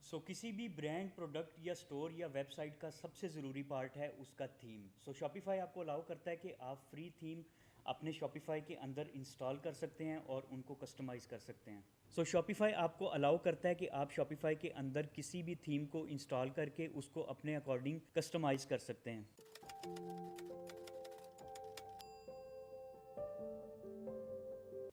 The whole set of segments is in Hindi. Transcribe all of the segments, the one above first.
किसी भी ब्रांड प्रोडक्ट या स्टोर या वेबसाइट का सबसे ज़रूरी पार्ट है उसका थीम। शॉपिफाई आपको अलाउ करता है कि आप फ्री थीम अपने शॉपिफाई के अंदर इंस्टॉल कर सकते हैं और उनको कस्टमाइज़ कर सकते हैं। शॉपिफाई आपको अलाउ करता है कि आप शॉपिफाई के अंदर किसी भी थीम को इंस्टॉल करके उसको अपने अकॉर्डिंग कस्टमाइज़ कर सकते हैं।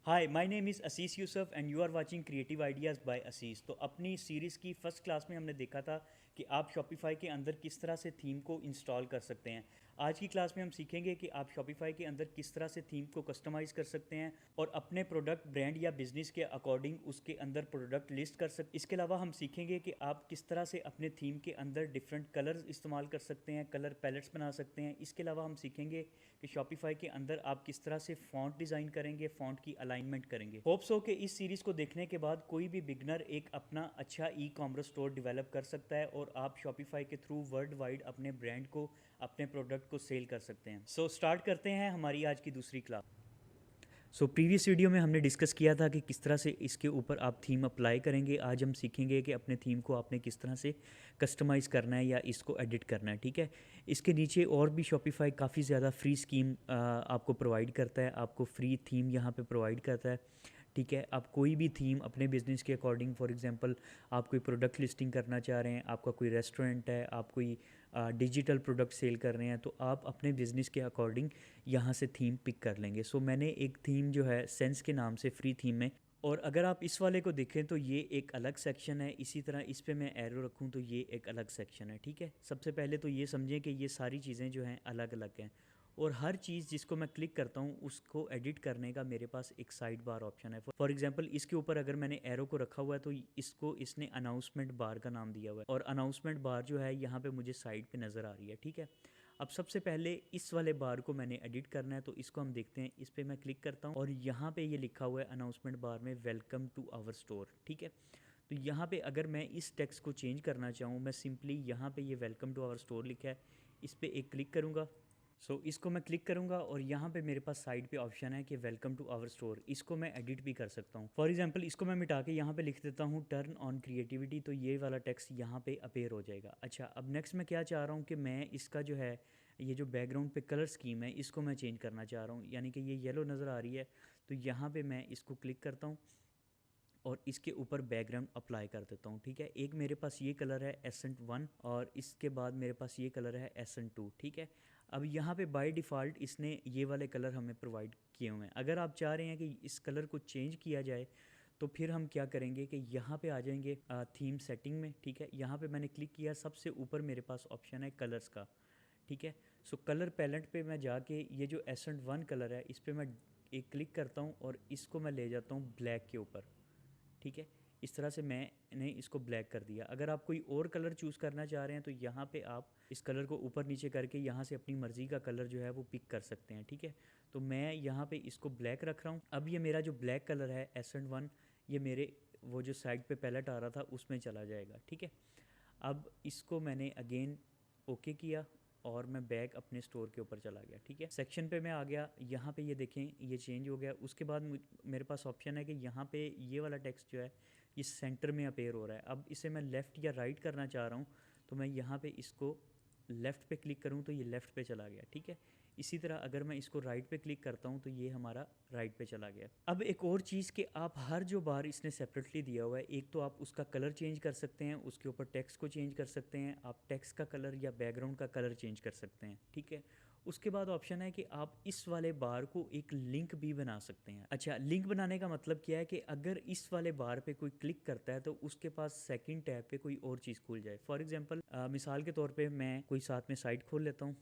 हाय, my name is Asees Yusuf and you are watching creative ideas by Asees. तो अपनी सीरीज़ की फ़र्स्ट क्लास में हमने देखा था कि आप शॉपिफाई के अंदर किस तरह से थीम को इंस्टॉल कर सकते हैं। आज की क्लास में हम सीखेंगे कि आप शॉपिफाई के अंदर किस तरह से थीम को कस्टमाइज़ कर सकते हैं और अपने प्रोडक्ट ब्रांड या बिजनेस के अकॉर्डिंग उसके अंदर प्रोडक्ट लिस्ट कर सकते। इसके अलावा हम सीखेंगे कि आप किस तरह से अपने थीम के अंदर डिफरेंट कलर्स इस्तेमाल कर सकते हैं, कलर पैलेट्स बना सकते हैं। इसके अलावा हम सीखेंगे कि शॉपिफाई के अंदर आप किस तरह से फ़ॉन्ट डिज़ाइन करेंगे, फ़ॉन्ट की अलाइनमेंट करेंगे। होप सो कि इस सीरीज़ को देखने के बाद कोई भी बिगनर एक अपना अच्छा ई कॉमर्स स्टोर डेवलप कर सकता है और आप शॉपिफाई के थ्रू वर्ल्ड वाइड अपने ब्रांड को, अपने प्रोडक्ट को सेल कर सकते हैं। स्टार्ट करते हैं हमारी आज की दूसरी क्लास। प्रीवियस वीडियो में हमने डिस्कस किया था कि किस तरह से इसके ऊपर आप थीम अप्लाई करेंगे। आज हम सीखेंगे कि अपने थीम को आपने किस तरह से कस्टमाइज़ करना है या इसको एडिट करना है। ठीक है, इसके नीचे और भी शॉपिफाई काफ़ी ज़्यादा फ्री स्कीम आपको प्रोवाइड करता है, आपको फ्री थीम यहाँ पे प्रोवाइड करता है। ठीक है, आप कोई भी थीम अपने बिज़नेस के अकॉर्डिंग, फॉर एग्जांपल आप कोई प्रोडक्ट लिस्टिंग करना चाह रहे हैं, आपका कोई रेस्टोरेंट है, आप कोई डिजिटल प्रोडक्ट सेल कर रहे हैं, तो आप अपने बिज़नेस के अकॉर्डिंग यहाँ से थीम पिक कर लेंगे। मैंने एक थीम जो है सेंस के नाम से फ्री थीम है, और अगर आप इस वाले को देखें तो ये एक अलग सेक्शन है। इसी तरह इस पे मैं एरो रखूं तो ये एक अलग सेक्शन है। ठीक है, सबसे पहले तो ये समझें कि ये सारी चीज़ें जो हैं अलग अलग हैं, और हर चीज़ जिसको मैं क्लिक करता हूँ उसको एडिट करने का मेरे पास एक साइड बार ऑप्शन है। फॉर एग्जांपल इसके ऊपर अगर मैंने एरो को रखा हुआ है तो इसको इसने अनाउंसमेंट बार का नाम दिया हुआ है, और अनाउंसमेंट बार जो है यहाँ पे मुझे साइड पे नज़र आ रही है। ठीक है, अब सबसे पहले इस वाले बार को मैंने एडिट करना है, तो इसको हम देखते हैं। इस पर मैं क्लिक करता हूँ और यहाँ पे ये लिखा हुआ है अनाउंसमेंट बार में वेलकम टू आवर स्टोर। ठीक है, तो यहाँ पे अगर मैं इस टेक्स्ट को चेंज करना चाहूँ, मैं सिंपली यहाँ पे ये वेलकम टू आवर स्टोर लिखा है, इस पर एक क्लिक करूँगा। इसको मैं क्लिक करूँगा और यहाँ पे मेरे पास साइड पे ऑप्शन है कि वेलकम टू आवर स्टोर। इसको मैं एडिट भी कर सकता हूँ। फॉर एग्जांपल इसको मैं मिटा के यहाँ पे लिख देता हूँ टर्न ऑन क्रिएटिविटी, तो ये वाला टेक्स्ट यहाँ पे अपेयर हो जाएगा। अच्छा, अब नेक्स्ट मैं क्या चाह रहा हूँ कि मैं इसका जो है ये जो बैकग्राउंड पे कलर स्कीम है इसको मैं चेंज करना चाह रहा हूँ, यानी कि ये येलो नज़र आ रही है, तो यहाँ पर मैं इसको क्लिक करता हूँ और इसके ऊपर बैकग्राउंड अप्लाई कर देता हूँ। ठीक है, एक मेरे पास ये कलर है एसेंट 1 और इसके बाद मेरे पास ये कलर है एसेंट 2। ठीक है, अब यहाँ पे बाय डिफ़ॉल्ट इसने ये वाले कलर हमें प्रोवाइड किए हुए हैं। अगर आप चाह रहे हैं कि इस कलर को चेंज किया जाए तो फिर हम क्या करेंगे कि यहाँ पे आ जाएंगे थीम सेटिंग में। ठीक है, यहाँ पे मैंने क्लिक किया, सबसे ऊपर मेरे पास ऑप्शन है कलर्स का। ठीक है, कलर पैलेट पे मैं जाके ये जो एसेंट 1 कलर है इस पर मैं एक क्लिक करता हूँ और इसको मैं ले जाता हूँ ब्लैक के ऊपर। ठीक है, इस तरह से मैंने इसको ब्लैक कर दिया। अगर आप कोई और कलर चूज़ करना चाह रहे हैं तो यहाँ पे आप इस कलर को ऊपर नीचे करके यहाँ से अपनी मर्ज़ी का कलर जो है वो पिक कर सकते हैं। ठीक है, तो मैं यहाँ पे इसको ब्लैक रख रहा हूँ। अब ये मेरा जो ब्लैक कलर है एसेंट 1, ये मेरे वो जो साइड पे पैलेट आ रहा था उसमें चला जाएगा। ठीक है, अब इसको मैंने अगेन ओके किया और मैं बैक अपने स्टोर के ऊपर चला गया। ठीक है, सेक्शन पे मैं आ गया, यहाँ पे ये देखें ये चेंज हो गया। उसके बाद मेरे पास ऑप्शन है कि यहाँ पे ये वाला टेक्स्ट जो है ये सेंटर में अपेयर हो रहा है। अब इसे मैं लेफ़्ट या राइट करना चाह रहा हूँ, तो मैं यहाँ पे इसको लेफ़्ट पे क्लिक करूँ तो ये लेफ़्ट पे चला गया। ठीक है, इसी तरह अगर मैं इसको राइट पे क्लिक करता हूँ तो ये हमारा राइट पे चला गया। अब एक और चीज़ कि आप हर जो बार इसने सेपरेटली दिया हुआ है, एक तो आप उसका कलर चेंज कर सकते हैं, उसके ऊपर टेक्स्ट को चेंज कर सकते हैं, आप टेक्स्ट का कलर या बैकग्राउंड का कलर चेंज कर सकते हैं। ठीक है, उसके बाद ऑप्शन है कि आप इस वाले बार को एक लिंक भी बना सकते हैं। अच्छा, लिंक बनाने का मतलब क्या है कि अगर इस वाले बार पे कोई क्लिक करता है तो उसके पास सेकंड टैब पे कोई और चीज़ खुल जाए। फॉर एग्जांपल मिसाल के तौर पे मैं कोई साथ में साइट खोल लेता हूँ,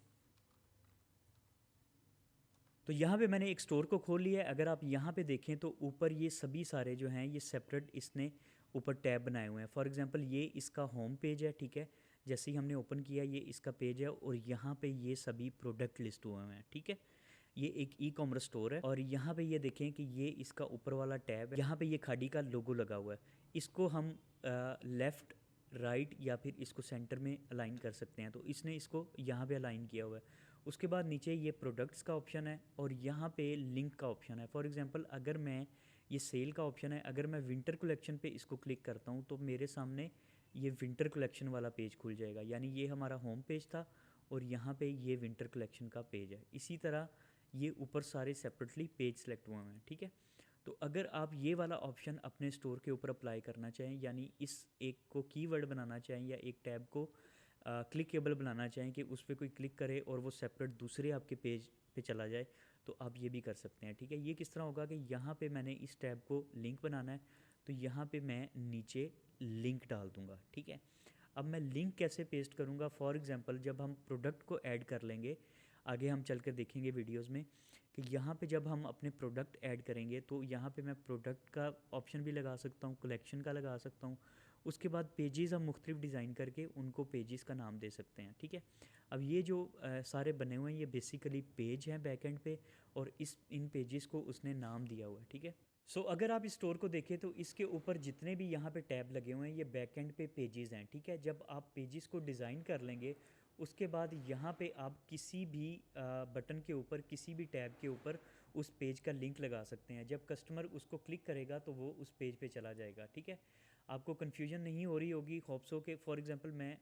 तो यहाँ पे मैंने एक स्टोर को खोल लिया है। अगर आप यहाँ पे देखें तो ऊपर ये सभी सारे जो हैं ये सेपरेट इसने ऊपर टैब बनाए हुए हैं। फॉर एग्जांपल ये इसका होम पेज है। ठीक है, जैसे ही हमने ओपन किया ये इसका पेज है और यहाँ पे ये सभी प्रोडक्ट लिस्ट हुए हुए हैं। ठीक है, ये एक ई कॉमर्स स्टोर है और यहाँ पे ये देखें कि ये इसका ऊपर वाला टैब है, यहाँ पे ये खाड़ी का लोगो लगा हुआ है। इसको हम लेफ़्ट, राइट या फिर इसको सेंटर में अलाइन कर सकते हैं, तो इसने इसको यहाँ पे अलाइन किया हुआ है। उसके बाद नीचे ये प्रोडक्ट्स का ऑप्शन है और यहाँ पे लिंक का ऑप्शन है। फॉर एग्जांपल अगर मैं ये सेल का ऑप्शन है, अगर मैं विंटर कलेक्शन पे इसको क्लिक करता हूँ तो मेरे सामने ये विंटर कलेक्शन वाला पेज खुल जाएगा। यानी ये हमारा होम पेज था और यहाँ पे ये विंटर कलेक्शन का पेज है। इसी तरह ये ऊपर सारे सेपरेटली पेज सेलेक्ट हुए हैं, ठीक है। तो अगर आप ये वाला ऑप्शन अपने स्टोर के ऊपर अप्लाई करना चाहें, यानी इस एक को कीवर्ड बनाना चाहें या एक टैब को क्लिकेबल बनाना चाहें कि उस पर कोई क्लिक करे और वो सेपरेट दूसरे आपके पेज पे चला जाए, तो आप ये भी कर सकते हैं, ठीक है। ये किस तरह होगा कि यहाँ पे मैंने इस टैब को लिंक बनाना है, तो यहाँ पे मैं नीचे लिंक डाल दूँगा, ठीक है। अब मैं लिंक कैसे पेस्ट करूँगा, फॉर एग्ज़ाम्पल जब हम प्रोडक्ट को ऐड कर लेंगे, आगे हम चल कर देखेंगे वीडियोस में कि यहाँ पे जब हम अपने प्रोडक्ट ऐड करेंगे तो यहाँ पे मैं प्रोडक्ट का ऑप्शन भी लगा सकता हूँ, कलेक्शन का लगा सकता हूँ। उसके बाद पेजेस हम मुख्तलिफ डिज़ाइन करके उनको पेजेस का नाम दे सकते हैं, ठीक है। अब ये जो सारे बने हुए हैं ये बेसिकली पेज हैं बैकएंड पे, और इन पेजेस को उसने नाम दिया हुआ है, ठीक है। अगर आप इस स्टोर को देखें तो इसके ऊपर जितने भी यहाँ पे टैब लगे हुए हैं ये बैकएंड पे पेजेस हैं, ठीक है। जब आप पेजेस को डिज़ाइन कर लेंगे उसके बाद यहाँ पे आप किसी भी बटन के ऊपर, किसी भी टैब के ऊपर उस पेज का लिंक लगा सकते हैं। जब कस्टमर उसको क्लिक करेगा तो वो उस पेज पे चला जाएगा, ठीक है। आपको कन्फ्यूजन नहीं हो रही होगी होप्स हो के। फॉर एग्ज़ाम्पल मैं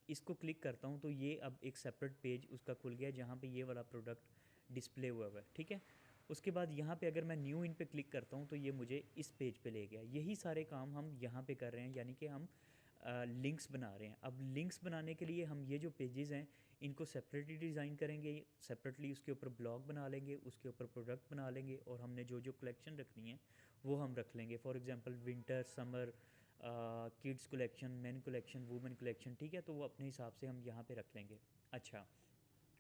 इसको क्लिक करता हूँ तो ये अब एक सेपरेट पेज उसका खुल गया जहाँ पे ये वाला प्रोडक्ट डिस्प्ले हुआ है, ठीक है। उसके बाद यहाँ पे अगर मैं न्यू इन पे क्लिक करता हूँ तो ये मुझे इस पेज पे ले गया। यही सारे काम हम यहाँ पे कर रहे हैं, यानी कि हम लिंक्स बना रहे हैं। अब लिंक्स बनाने के लिए हम ये जो पेजेस हैं इनको सेपरेटली डिज़ाइन करेंगे, सेपरेटली उसके ऊपर ब्लॉग बना लेंगे, उसके ऊपर प्रोडक्ट बना लेंगे, और हमने जो जो कलेक्शन रखनी है वो हम रख लेंगे। For example winter, summer, kids collection, main collection, women collection, ठीक है। तो वो अपने हिसाब से हम यहाँ पे रख लेंगे। अच्छा,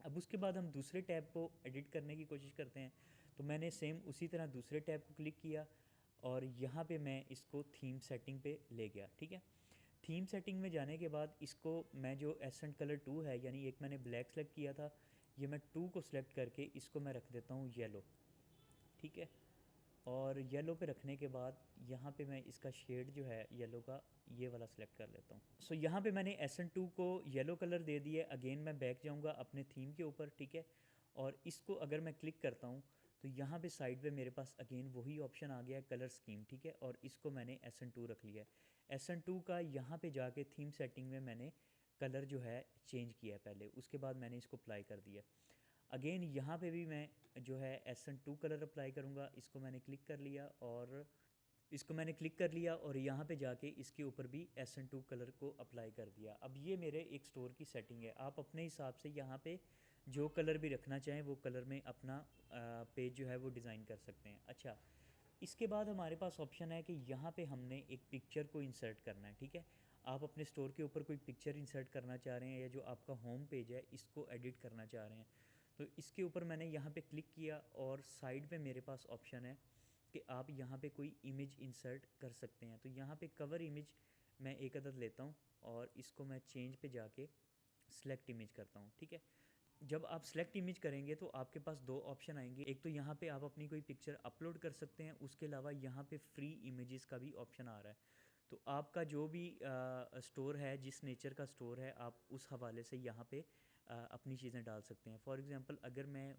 अब उसके बाद हम दूसरे टैब को एडिट करने की कोशिश करते हैं। तो मैंने सेम उसी तरह दूसरे टैब को क्लिक किया और यहाँ पे मैं इसको थीम सेटिंग पे ले गया, ठीक है। थीम सेटिंग में जाने के बाद इसको मैं जो एसेंट कलर 2 है, यानी एक मैंने ब्लैक सेलेक्ट किया था, ये मैं 2 को सिलेक्ट करके इसको मैं रख देता हूँ येलो, ठीक है। और येलो पे रखने के बाद यहाँ पे मैं इसका शेड जो है येलो का ये वाला सिलेक्ट कर लेता हूँ। यहाँ पे मैंने SN2 को येलो कलर दे दिया। अगेन मैं बैक जाऊँगा अपने थीम के ऊपर, ठीक है। और इसको अगर मैं क्लिक करता हूँ तो यहाँ पे साइड पे मेरे पास अगेन वही ऑप्शन आ गया है, कलर स्कीम, ठीक है। और इसको मैंने SN2 रख लिया है। SN2 का यहाँ पे जाके थीम सेटिंग में मैंने कलर जो है चेंज किया है पहले, उसके बाद मैंने इसको अप्लाई कर दिया। अगेन यहाँ पे भी मैं जो है SN2 कलर अप्लाई करूँगा। इसको मैंने क्लिक कर लिया और यहाँ पे जाके इसके ऊपर भी SN2 कलर को अप्लाई कर दिया। अब ये मेरे एक स्टोर की सेटिंग है। आप अपने हिसाब से यहाँ पे जो कलर भी रखना चाहें वो कलर में अपना पेज जो है वो डिज़ाइन कर सकते हैं। अच्छा, इसके बाद हमारे पास ऑप्शन है कि यहाँ पे हमने एक पिक्चर को इंसर्ट करना है, ठीक है। आप अपने स्टोर के ऊपर कोई पिक्चर इंसर्ट करना चाह रहे हैं या जो आपका होम पेज है इसको एडिट करना चाह रहे हैं, तो इसके ऊपर मैंने यहाँ पे क्लिक किया और साइड पे मेरे पास ऑप्शन है कि आप यहाँ पे कोई इमेज इंसर्ट कर सकते हैं। तो यहाँ पे कवर इमेज मैं एक अदद लेता हूँ और इसको मैं चेंज पे जाके सेलेक्ट इमेज करता हूँ, ठीक है। जब आप सेलेक्ट इमेज करेंगे तो आपके पास दो ऑप्शन आएंगे। एक तो यहाँ पे आप अपनी कोई पिक्चर अपलोड कर सकते हैं, उसके अलावा यहाँ पे फ्री इमेजेस का भी ऑप्शन आ रहा है। तो आपका जो भी स्टोर है, जिस नेचर का स्टोर है, आप उस हवाले से यहाँ पे अपनी चीज़ें डाल सकते हैं। फॉर एग्ज़ाम्पल अगर मैं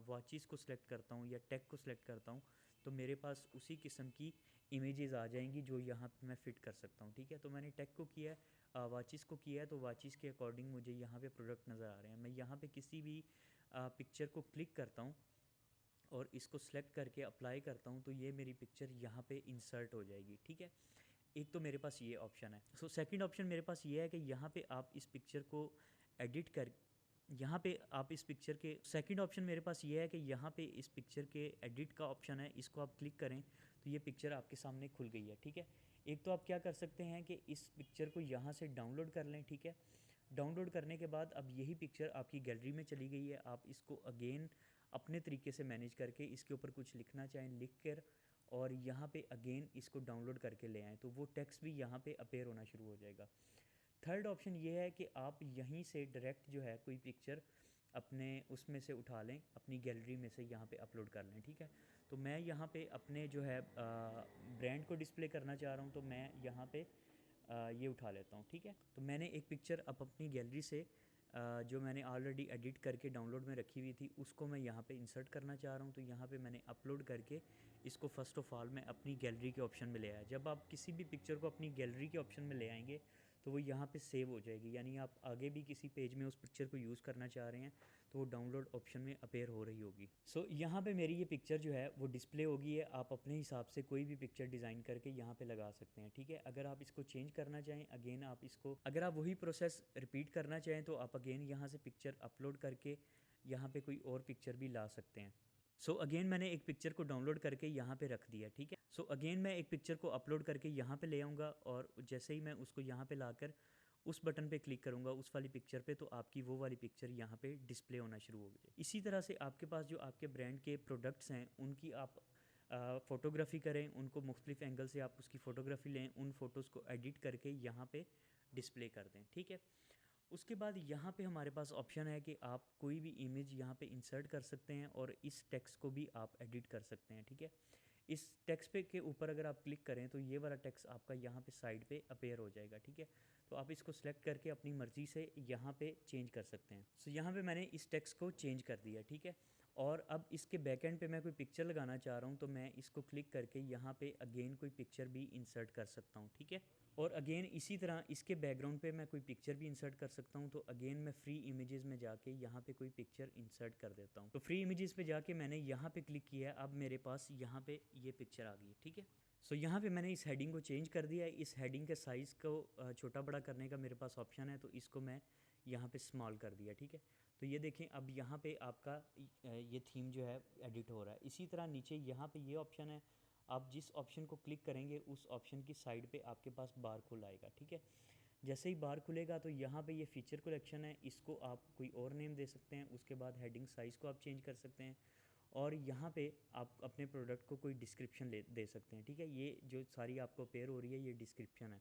वॉचेस को सिलेक्ट करता हूँ या टेक को सिलेक्ट करता हूँ तो मेरे पास उसी किस्म की इमेजेस आ जाएंगी जो यहाँ पे मैं फ़िट कर सकता हूँ, ठीक है। तो मैंने टेक को किया है, वाचिस को किया है, तो वाचिस के अकॉर्डिंग मुझे यहाँ पे प्रोडक्ट नज़र आ रहे हैं। मैं यहाँ पे किसी भी पिक्चर को क्लिक करता हूँ और इसको सेलेक्ट करके अप्लाई करता हूँ तो ये मेरी पिक्चर यहाँ पे इंसर्ट हो जाएगी, ठीक है। एक तो मेरे पास ये ऑप्शन है। सेकंड ऑप्शन मेरे पास ये है कि यहाँ पे आप इस पिक्चर को एडिट कर यहाँ पे आप इस पिक्चर के सेकंड ऑप्शन मेरे पास ये है कि यहाँ पे इस पिक्चर के एडिट का ऑप्शन है, इसको आप क्लिक करें तो ये पिक्चर आपके सामने खुल गई है, ठीक है। एक तो आप क्या कर सकते हैं कि इस पिक्चर को यहाँ से डाउनलोड कर लें, ठीक है। डाउनलोड करने के बाद अब यही पिक्चर आपकी गैलरी में चली गई है। आप इसको अगेन अपने तरीके से मैनेज करके इसके ऊपर कुछ लिखना चाहें लिख कर और यहाँ पे अगेन इसको डाउनलोड करके ले आएँ तो वो टेक्स्ट भी यहाँ पे अपीयर होना शुरू हो जाएगा। थर्ड ऑप्शन ये है कि आप यहीं से डायरेक्ट जो है कोई पिक्चर अपने उसमें से उठा लें, अपनी गैलरी में से यहाँ पे अपलोड कर लें, ठीक है। तो मैं यहाँ पे अपने जो है ब्रांड को डिस्प्ले करना चाह रहा हूँ तो मैं यहाँ पे ये उठा लेता हूँ, ठीक है। तो मैंने एक पिक्चर अब अपनी गैलरी से जो मैंने ऑलरेडी एडिट करके डाउनलोड में रखी हुई थी उसको मैं यहाँ पे इंसर्ट करना चाह रहा हूँ। तो यहाँ पे मैंने अपलोड करके इसको फ़र्स्ट ऑफ़ ऑल मैं अपनी गैलरी के ऑप्शन में ले आया। जब आप किसी भी पिक्चर को अपनी गैलरी के ऑप्शन में ले आएंगे तो वो यहाँ पे सेव हो जाएगी, यानी आप आगे भी किसी पेज में उस पिक्चर को यूज़ करना चाह रहे हैं तो वो डाउनलोड ऑप्शन में अपेयर हो रही होगी। सो यहाँ पे मेरी ये पिक्चर जो है वो डिस्प्ले होगी है। आप अपने हिसाब से कोई भी पिक्चर डिज़ाइन करके यहाँ पे लगा सकते हैं, ठीक है। अगर आप इसको चेंज करना चाहें अगेन आप इसको, अगर आप वही प्रोसेस रिपीट करना चाहें तो आप अगेन यहाँ से पिक्चर अपलोड करके यहाँ पे कोई और पिक्चर भी ला सकते हैं। सो अगेन मैंने एक पिक्चर को डाउनलोड करके यहाँ पे रख दिया, ठीक है। सो अगेन मैं एक पिक्चर को अपलोड करके यहाँ पे ले आऊँगा और जैसे ही मैं उसको यहाँ पे लाकर उस बटन पे क्लिक करूँगा उस वाली पिक्चर पे, तो आपकी वो वाली पिक्चर यहाँ पे डिस्प्ले होना शुरू हो गई। इसी तरह से आपके पास जो आपके ब्रांड के प्रोडक्ट्स हैं उनकी आप फ़ोटोग्राफ़ी करें, उनको मुख्तलिफ एंगल से आप उसकी फ़ोटोग्राफ़ी लें, उन फ़ोटोज़ को एडिट करके यहाँ पे डिस्प्ले कर दें, ठीक है। उसके बाद यहाँ पे हमारे पास ऑप्शन है कि आप कोई भी इमेज यहाँ पे इंसर्ट कर सकते हैं और इस टेक्स्ट को भी आप एडिट कर सकते हैं, ठीक है। इस टेक्स्ट पे के ऊपर अगर आप क्लिक करें तो ये वाला टेक्स्ट आपका यहाँ पे साइड पे अपेयर हो जाएगा, ठीक है। तो आप इसको सेलेक्ट करके अपनी मर्ज़ी से यहाँ पे चेंज कर सकते हैं। सो यहाँ पे मैंने इस टेक्स्ट को चेंज कर दिया, ठीक है। और अब इसके बैक एंड पे मैं कोई पिक्चर लगाना चाह रहा हूँ तो मैं इसको क्लिक करके यहाँ पे अगेन कोई पिक्चर भी इंसर्ट कर सकता हूँ, ठीक है। और अगेन इसी तरह इसके बैकग्राउंड पे मैं कोई पिक्चर भी इंसर्ट कर सकता हूँ। तो अगेन मैं फ्री इमेजेस में जाके यहाँ पे कोई पिक्चर इंसर्ट कर देता हूँ। तो फ्री इमेजेस पे जाके मैंने यहाँ पे क्लिक किया है, अब मेरे पास यहाँ पे ये पिक्चर आ गई है, ठीक है। सो यहाँ पे मैंने इस हेडिंग को चेंज कर दिया है। इस हेडिंग के साइज़ को छोटा बड़ा करने का मेरे पास ऑप्शन है, तो इसको मैं यहाँ पे स्मॉल कर दिया, ठीक है। तो ये देखें अब यहाँ पे आपका ये थीम जो है एडिट हो रहा है। इसी तरह नीचे यहाँ पे ये ऑप्शन है, आप जिस ऑप्शन को क्लिक करेंगे उस ऑप्शन की साइड पे आपके पास बार खुल आएगा, ठीक है। जैसे ही बार खुलेगा तो यहाँ पे ये फीचर कलेक्शन है, इसको आप कोई और नेम दे सकते हैं। उसके बाद हेडिंग साइज़ को आप चेंज कर सकते हैं और यहाँ पे आप अपने प्रोडक्ट को कोई डिस्क्रिप्शन दे सकते हैं, ठीक है। ये जो सारी आपको पेयर हो रही है ये डिस्क्रिप्शन है।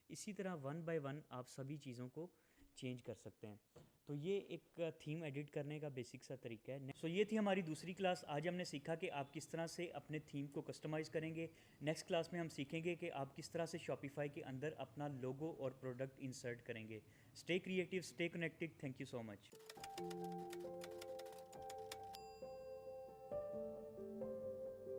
इसी तरह वन बाय वन आप सभी चीज़ों को चेंज कर सकते हैं। तो ये एक थीम एडिट करने का बेसिक सा तरीका है। सो ये थी हमारी दूसरी क्लास। आज हमने सीखा कि आप किस तरह से अपने थीम को कस्टमाइज़ करेंगे। नेक्स्ट क्लास में हम सीखेंगे कि आप किस तरह से शॉपिफाई के अंदर अपना लोगो और प्रोडक्ट इंसर्ट करेंगे। Stay creative, stay connected. Thank you so much.